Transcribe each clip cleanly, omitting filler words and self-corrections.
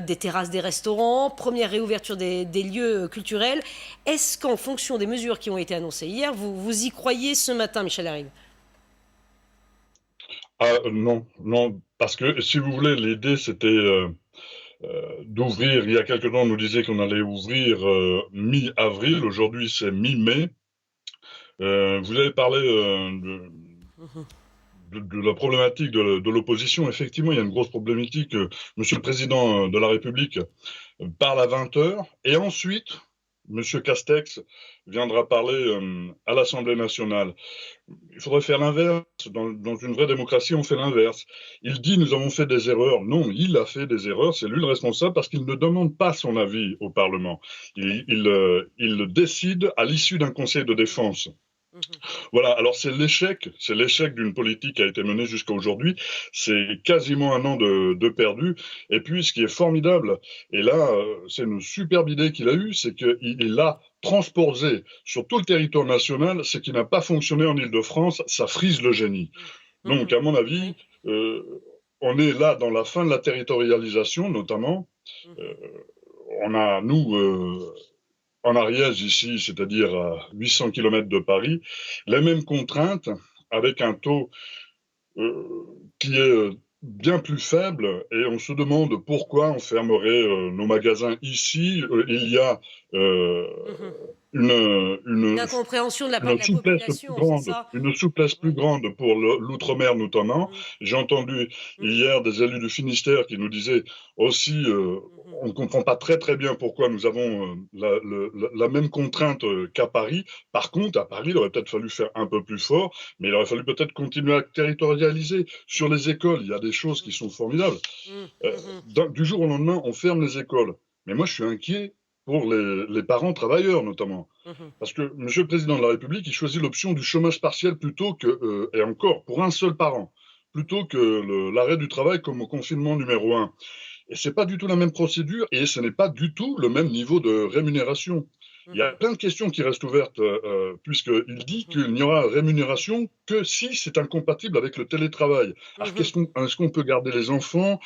des terrasses des restaurants, première réouverture des lieux culturels. Est-ce qu'en fonction des mesures qui ont été annoncées hier, vous y croyez ce matin, Michel Arrive? Ah non, non, parce que si vous voulez, l'idée c'était d'ouvrir. Il y a quelque temps, on nous disait qu'on allait ouvrir mi-avril. Aujourd'hui, c'est mi-mai. Vous avez parlé de la problématique de l'opposition. Effectivement, il y a une grosse problématique. Monsieur le Président de la République parle à 20 heures et ensuite, Monsieur Castex viendra parler à l'Assemblée nationale. Il faudrait faire l'inverse. Dans une vraie démocratie, on fait l'inverse. Il dit nous avons fait des erreurs. Non, il a fait des erreurs. C'est lui le responsable parce qu'il ne demande pas son avis au Parlement. Il le décide à l'issue d'un conseil de défense. Voilà, alors c'est l'échec d'une politique qui a été menée jusqu'à aujourd'hui. C'est quasiment un an de perdu. Et puis, ce qui est formidable, et là, c'est une superbe idée qu'il a eue, c'est qu'il a transposé sur tout le territoire national ce qui n'a pas fonctionné en Île-de-France. Ça frise le génie. Donc, à mon avis, Oui. on est là dans la fin de la territorialisation, notamment. Euh, on a, nous, en Ariège ici, c'est-à-dire à 800 km de Paris, les mêmes contraintes avec un taux euh, qui est bien plus faible et on se demande pourquoi on fermerait nos magasins ici. Il y a euh, Mhm. une, Une une, incompréhension de la part de la population, c'est grande, ça? une souplesse plus Oui. grande pour l'outre-mer notamment. Mm, J'ai entendu mhm, hier des élus du Finistère qui nous disaient aussi, mhm, on ne comprend pas très très bien pourquoi nous avons la même contrainte qu'à Paris. Par contre, à Paris, il aurait peut-être fallu faire un peu plus fort, mais il aurait fallu peut-être continuer à territorialiser. Sur mm, les écoles, il y a des choses qui sont formidables. mm, Euh, mhm, du jour au lendemain, on ferme les écoles. Mais moi, je suis inquiet pour les parents travailleurs notamment. mhm. Parce que Monsieur le Président de la République, il choisit l'option du chômage partiel plutôt que, et encore, pour un seul parent, plutôt que l'arrêt du travail comme au confinement numéro un. Et c'est pas du tout la même procédure et ce n'est pas du tout le même niveau de rémunération. Il y a Mhm, plein de questions qui restent ouvertes, puisqu'il dit mhm, qu'il n'y aura rémunération que si c'est incompatible avec le télétravail. Alors, mhm. est-ce qu'on peut garder les enfants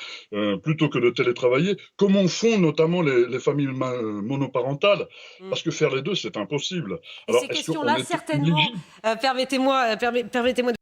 plutôt que de télétravailler, comme on font notamment les familles monoparentales? Mm. Parce que faire les deux, c'est impossible. Et Alors, ces est-ce qu'on questions-là, est certainement, éligible? permettez-moi